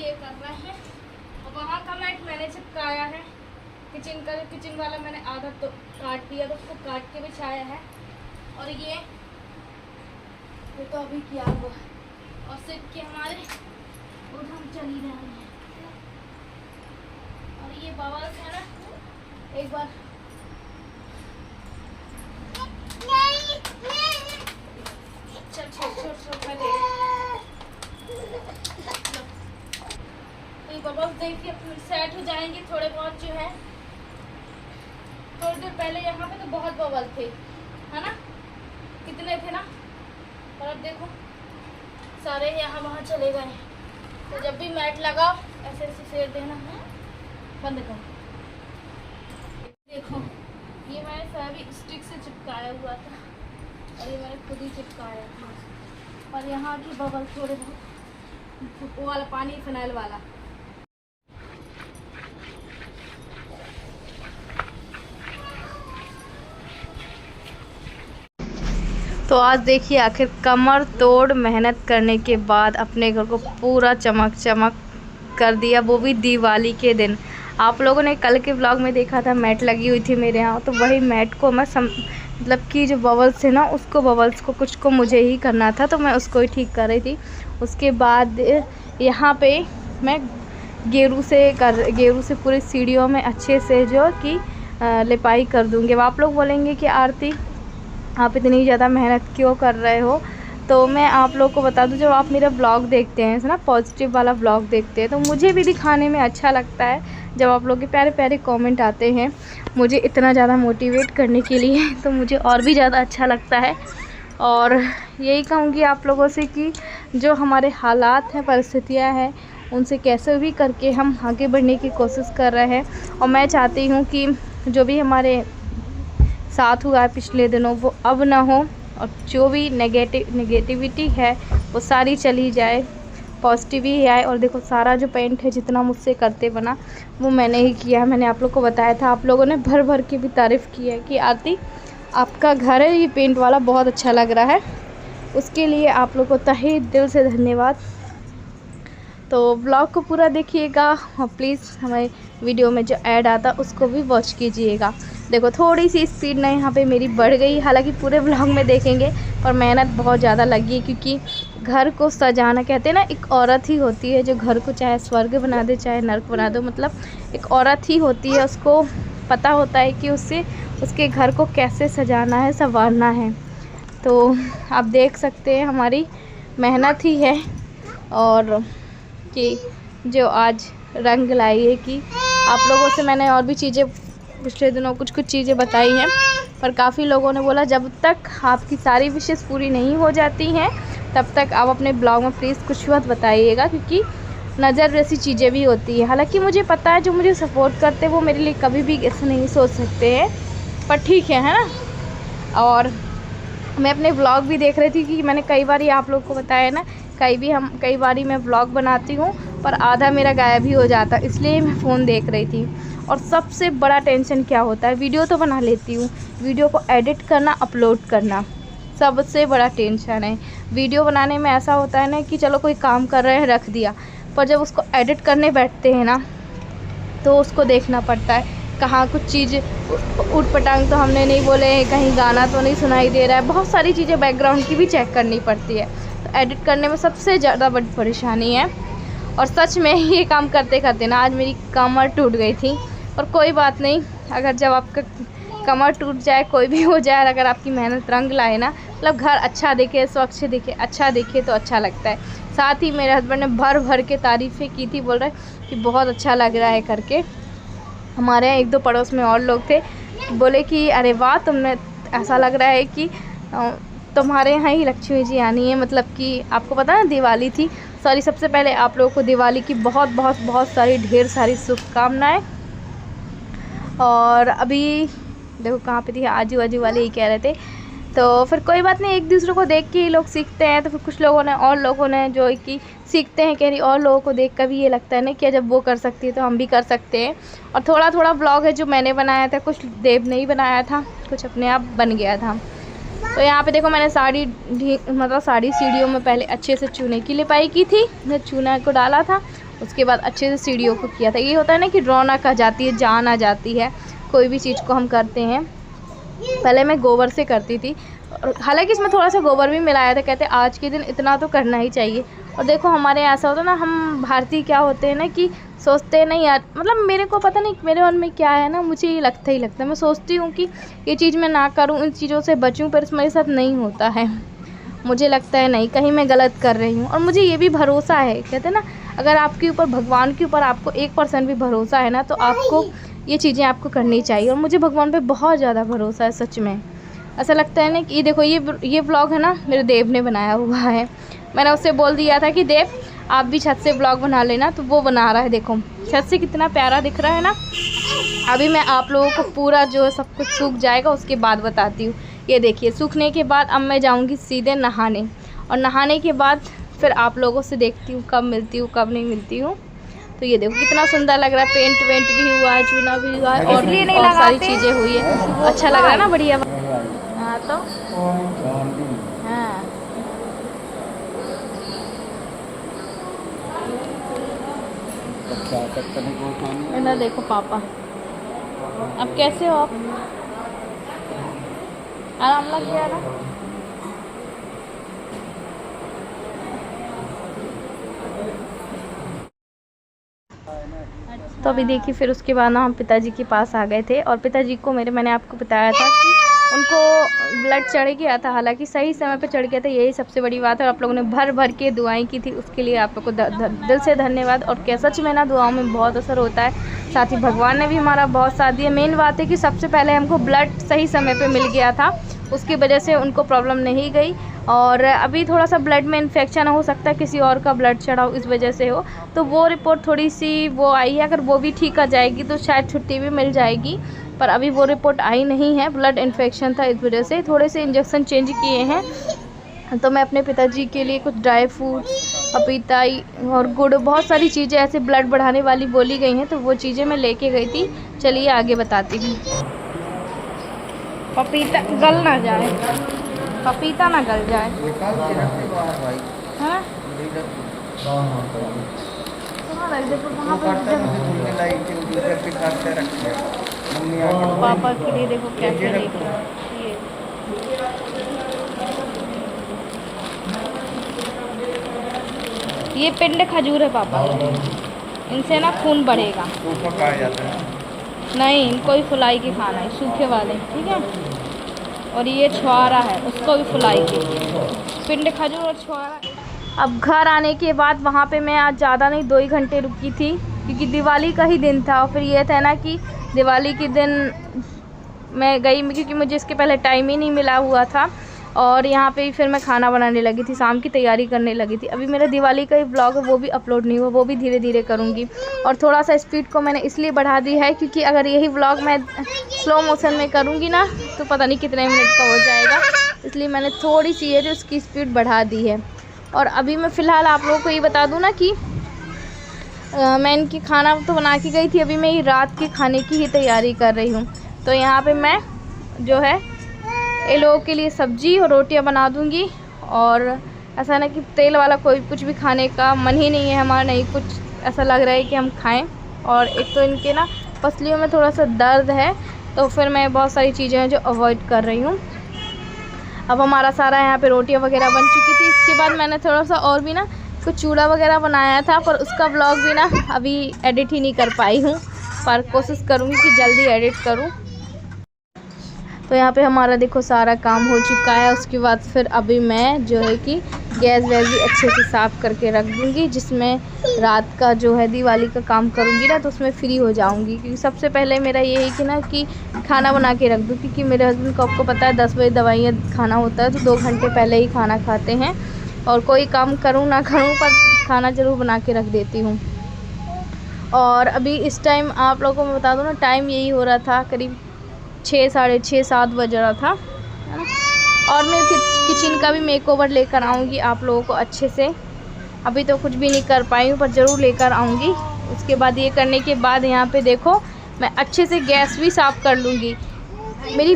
ये कर रहे हैं। और वहाँ का मैट मैंने चिपकाया है, किचन वाला मैंने आधा तो काट दिया, तो उसको काट के बिछाया है। और ये तो अभी किया हुआ और सिर्फ के हमारे और हम चली रहे हैं। और ये बबल्स है ना, एक बार ये बबल्स देखिए सेट हो जाएंगे थोड़े बहुत जो है। थोड़ी देर पहले यहाँ पे तो बहुत बबल थे, है ना, कितने थे ना, और अब देखो सारे यहाँ वहाँ चले गए। तो जब भी मैट लगाओ ऐसे ऐसे फेर देना है। बंद करो। देखो ये मैंने सभी स्टिक से चिपकाया हुआ था और ये मैंने खुद ही चिपकाया था। और यहाँ की बबल थोड़े बहुत, वो वाला पानी फिनाइल वाला। तो आज देखिए आखिर कमर तोड़ मेहनत करने के बाद अपने घर को पूरा चमक कर दिया, वो भी दिवाली के दिन। आप लोगों ने कल के व्लॉग में देखा था मैट लगी हुई थी मेरे यहाँ, तो वही मैट को मैं मतलब कि जो बबल्स थे ना, उसको बबल्स को कुछ को मुझे ही करना था, तो मैं उसको ही ठीक कर रही थी। उसके बाद यहाँ पे मैं गेरू से पूरी सीढ़ियों में अच्छे से जो कि लिपाई कर दूँगी। अब आप लोग बोलेंगे कि आरती आप इतनी ज़्यादा मेहनत क्यों कर रहे हो, तो मैं आप लोग को बता दूं, जब आप मेरा ब्लॉग देखते हैं ना, पॉजिटिव वाला ब्लॉग देखते हैं, तो मुझे भी दिखाने में अच्छा लगता है। जब आप लोग के प्यारे प्यारे कमेंट आते हैं मुझे इतना ज़्यादा मोटिवेट करने के लिए, तो मुझे और भी ज़्यादा अच्छा लगता है। और यही कहूँगी आप लोगों से कि जो हमारे हालात हैं, परिस्थितियाँ हैं, उनसे कैसे भी करके हम आगे बढ़ने की कोशिश कर रहे हैं। और मैं चाहती हूँ कि जो भी हमारे साथ हुआ है पिछले दिनों वो अब ना हो, और जो भी नेगेटिविटी है वो सारी चली जाए, पॉजिटिव ही आए। और देखो सारा जो पेंट है जितना मुझसे करते बना वो मैंने ही किया है। मैंने आप लोग को बताया था, आप लोगों ने भर भर के भी तारीफ़ की है कि आरती आपका घर है ये पेंट वाला बहुत अच्छा लग रहा है। उसके लिए आप लोग को तहे दिल से धन्यवाद। तो ब्लॉग को पूरा देखिएगा और प्लीज़ हमारे वीडियो में जो ऐड आता उसको भी वॉच कीजिएगा। देखो थोड़ी सी स्पीड ना यहाँ पे मेरी बढ़ गई, हालांकि पूरे ब्लॉग में देखेंगे, और मेहनत बहुत ज़्यादा लगी है, क्योंकि घर को सजाना, कहते हैं ना, एक औरत ही होती है जो घर को चाहे स्वर्ग बना दे चाहे नर्क बना दो, मतलब एक औरत ही होती है, उसको पता होता है कि उसके घर को कैसे सजाना है, संवारना है। तो आप देख सकते हैं हमारी मेहनत ही है, और कि जो आज रंग लाई है। कि आप लोगों से मैंने और भी चीज़ें पिछले दिनों कुछ चीज़ें बताई हैं, पर काफ़ी लोगों ने बोला जब तक आपकी सारी विशेष पूरी नहीं हो जाती हैं तब तक आप अपने ब्लॉग में प्लीज़ कुछ मत बताइएगा, क्योंकि नज़र जैसी चीज़ें भी होती हैं। हालांकि मुझे पता है जो मुझे सपोर्ट करते हैं वो मेरे लिए कभी भी ऐसा नहीं सोच सकते हैं, पर ठीक है ना। और मैं अपने ब्लॉग भी देख रही थी कि मैंने कई बार आप लोग को बताया ना, कई बारी मैं ब्लॉग बनाती हूँ पर आधा मेरा गायब ही हो जाता, इसलिए मैं फ़ोन देख रही थी। और सबसे बड़ा टेंशन क्या होता है, वीडियो तो बना लेती हूँ, वीडियो को एडिट करना, अपलोड करना सबसे बड़ा टेंशन है। वीडियो बनाने में ऐसा होता है ना कि चलो कोई काम कर रहे हैं रख दिया, पर जब उसको एडिट करने बैठते हैं ना तो उसको देखना पड़ता है, कहाँ कुछ चीज़ उठ पटांग तो हमने नहीं बोले, कहीं गाना तो नहीं सुनाई दे रहा है, बहुत सारी चीज़ें बैकग्राउंड की भी चेक करनी पड़ती है। तो एडिट करने में सबसे ज़्यादा बड़ी परेशानी है। और सच में ये काम करते करते ना आज मेरी कमर टूट गई थी। और कोई बात नहीं, अगर जब आपका कमर टूट जाए, कोई भी हो जाए, अगर आपकी मेहनत रंग लाए ना, मतलब घर अच्छा दिखे, स्वच्छ दिखे, अच्छा दिखे तो अच्छा लगता है। साथ ही मेरे हस्बैंड ने भर भर के तारीफ़ें की थी, बोल रहे कि बहुत अच्छा लग रहा है करके। हमारे यहाँ एक दो पड़ोस में और लोग थे, बोले कि अरे वाह, तुमने ऐसा लग रहा है कि तुम्हारे यहाँ ही लक्ष्मी जी आनी है। मतलब कि आपको पता है दिवाली थी, सॉरी, सबसे पहले आप लोगों को दिवाली की बहुत बहुत बहुत सारी ढेर सारी शुभकामनाएं। और अभी देखो कहाँ पे थी, आजू बाजू वाले ही कह रहे थे। तो फिर कोई बात नहीं, एक दूसरे को देख के ही लोग सीखते हैं। तो फिर कुछ लोगों ने और लोगों ने जो कि सीखते हैं, कह रही और लोगों को देख कर भी ये लगता है ना कि जब वो कर सकती है तो हम भी कर सकते हैं। और थोड़ा थोड़ा ब्लॉग है जो मैंने बनाया था, कुछ देव ने ही बनाया था, कुछ अपने आप बन गया था। तो यहाँ पे देखो मैंने साड़ी सीढ़ियों में पहले अच्छे से चूने की लिपाई की थी, मैं चूना को डाला था उसके बाद अच्छे से सीढ़ियों को किया था। ये होता है ना कि रौनक आ जाती है, जान आ जाती है कोई भी चीज़ को हम करते हैं। पहले मैं गोबर से करती थी, और हालांकि इसमें थोड़ा सा गोबर भी मिलाया था। कहते आज के दिन इतना तो करना ही चाहिए। और देखो हमारे यहाँ ऐसा होता है ना, हम भारतीय क्या होते हैं ना कि सोचते नहीं यार, मतलब मेरे को पता नहीं मेरे मन में क्या है ना, मुझे ये लगता ही लगता है। मैं सोचती हूँ कि ये चीज़ मैं ना करूँ, इन चीज़ों से बचूँ, पर मेरे साथ नहीं होता है। मुझे लगता है नहीं, कहीं मैं गलत कर रही हूँ। और मुझे ये भी भरोसा है, कहते हैं ना अगर आपके ऊपर, भगवान के ऊपर आपको 1% भी भरोसा है ना, तो आपको ये चीज़ें आपको करनी चाहिए। और मुझे भगवान पे बहुत ज़्यादा भरोसा है सच में। ऐसा लगता है ना कि ये देखो, ये व्लॉग है ना मेरे देव ने बनाया हुआ है। मैंने उससे बोल दिया था कि देव आप भी छत से व्लॉग बना लेना, तो वो बना रहा है। देखो छत से कितना प्यारा दिख रहा है ना। अभी मैं आप लोगों को पूरा जो है सब कुछ सूख जाएगा उसके बाद बताती हूँ। ये देखिए सूखने के बाद अब मैं जाऊँगी सीधे नहाने, और नहाने के बाद फिर आप लोगों से देखती हूँ कब मिलती हूँ कब नहीं मिलती हूँ। तो ये देखो कितना सुंदर लग रहा है, पेंट वेंट भी हुआ है, चूना भी हुआ है, और सारी चीज़ें हुई है। अच्छा लग रहा है ना, बढ़िया। हाँ तो हाँ इधर देखो पापा, अब कैसे हो आप? आराम लग गया ना? तो अभी देखिए फिर उसके बाद ना हम पिताजी के पास आ गए थे, और पिताजी को मैंने आपको बताया था कि उनको ब्लड चढ़ गया था, हालांकि सही समय पे चढ़ गया था, यही सबसे बड़ी बात है। और आप लोगों ने भर भर के दुआएं की थी, उसके लिए आप लोग को दिल से धन्यवाद। और कैसा सच में ना दुआओं में बहुत असर होता है, साथ ही भगवान ने भी हमारा बहुत साथ दिया। मेन बात है कि सबसे पहले हमको ब्लड सही समय पर मिल गया था, उसकी वजह से उनको प्रॉब्लम नहीं गई। और अभी थोड़ा सा ब्लड में इन्फेक्शन हो सकता है, किसी और का ब्लड चढ़ा हो इस वजह से हो, तो वो रिपोर्ट थोड़ी सी वो आई है। अगर वो भी ठीक आ जाएगी तो शायद छुट्टी भी मिल जाएगी, पर अभी वो रिपोर्ट आई नहीं है। ब्लड इन्फेक्शन था, इस वजह से थोड़े से इंजेक्शन चेंज किए हैं। तो मैं अपने पिताजी के लिए कुछ ड्राई फ्रूट्स, पपीता और गुड़, बहुत सारी चीज़ें ऐसे ब्लड बढ़ाने वाली बोली गई हैं, तो वो चीज़ें मैं लेके गई थी। चलिए आगे बताती हूँ। पपीता गल ना जाए, पपीता ना गल जाए। हाँ पापा के लिए देखो कैसे लेके ये पिंड खजूर है पापा, इनसे ना खून बढ़ेगा। नहीं, इनको भी फुलाई के खाना है, सूखे वाले, ठीक है। और ये छुआरा है, उसको भी फुलाई के, पिंड खजूर और छुआरा। अब घर आने के बाद वहाँ पे मैं आज ज़्यादा नहीं 2 ही घंटे रुकी थी, क्योंकि दिवाली का ही दिन था। और फिर ये था ना कि दिवाली के दिन मैं गई, क्योंकि मुझे इसके पहले टाइम ही नहीं मिला हुआ था। और यहाँ पे फिर मैं खाना बनाने लगी थी, शाम की तैयारी करने लगी थी। अभी मेरा दिवाली का ही ब्लॉग है, वो भी अपलोड नहीं हुआ, वो भी धीरे धीरे करूँगी। और थोड़ा सा स्पीड को मैंने इसलिए बढ़ा दी है, क्योंकि अगर यही ब्लॉग मैं स्लो मोशन में करूँगी ना तो पता नहीं कितने मिनट का हो जाएगा, इसलिए मैंने थोड़ी सी है जो उसकी स्पीड बढ़ा दी है। और अभी मैं फ़िलहाल आप लोगों को ये बता दूँ ना कि मैं इनकी खाना तो बना के गई थी, अभी मैं ये रात के खाने की ही तैयारी कर रही हूँ। तो यहाँ पे मैं जो है ये लोगों के लिए सब्ज़ी और रोटियाँ बना दूँगी। और ऐसा ना कि तेल वाला कोई कुछ भी खाने का मन ही नहीं है हमारा, नहीं कुछ ऐसा लग रहा है कि हम खाएं। और एक तो इनके ना पसलियों में थोड़ा सा दर्द है, तो फिर मैं बहुत सारी चीज़ें हैं जो अवॉइड कर रही हूँ। अब हमारा सारा यहाँ पे रोटियाँ वगैरह बन चुकी थी। इसके बाद मैंने थोड़ा सा और भी ना कुछ चूड़ा वगैरह बनाया था, पर उसका व्लॉग भी ना अभी एडिट ही नहीं कर पाई हूँ, पर कोशिश करूँगी कि जल्दी एडिट करूँ। तो यहाँ पे हमारा देखो सारा काम हो चुका है। उसके बाद फिर अभी मैं जो है कि गैस वैस भी अच्छे से साफ़ करके रख दूँगी, जिसमें रात का जो है दिवाली का काम करूँगी ना तो उसमें फ्री हो जाऊँगी। क्योंकि सबसे पहले मेरा ये है कि ना कि खाना बना के रख दूँ, क्योंकि मेरे हस्बैंड को आपको पता है 10 बजे दवाइयाँ खाना होता है, तो 2 घंटे पहले ही खाना खाते हैं। और कोई काम करूँ ना करूँ, पर खाना ज़रूर बना के रख देती हूँ। और अभी इस टाइम आप लोगों को मैं बता दूँ ना, टाइम यही हो रहा था करीब 6, साढ़े 6, 7 बज रहा था, है ना। और मैं किचन का भी मेकओवर लेकर आऊँगी आप लोगों को अच्छे से। अभी तो कुछ भी नहीं कर पाई हूँ, पर ज़रूर लेकर आऊँगी। उसके बाद ये करने के बाद यहाँ पे देखो मैं अच्छे से गैस भी साफ़ कर लूँगी। मेरी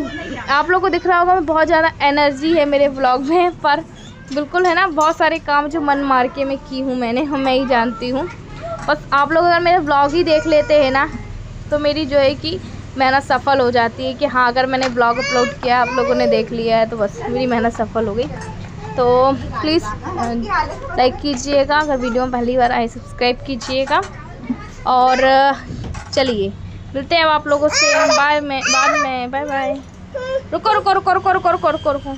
आप लोगों को दिख रहा होगा मैं बहुत ज़्यादा एनर्जी है मेरे व्लॉग में, पर बिल्कुल है ना बहुत सारे काम जो मन मार के मैं की हूँ मैंने, मैं ही जानती हूँ। बस आप लोग अगर मेरे ब्लॉग ही देख लेते हैं ना तो मेरी जो है कि मेहनत सफल हो जाती है कि हाँ अगर मैंने ब्लॉग अपलोड किया आप लोगों ने देख लिया है तो बस मेरी मेहनत सफल हो गई। तो प्लीज़ लाइक कीजिएगा, अगर वीडियो में पहली बार आए सब्सक्राइब कीजिएगा। और चलिए मिलते हैं अब आप लोगों से बाद में। Bye bye. रुको रुको रुको रुको रुको रुको रुको रुको।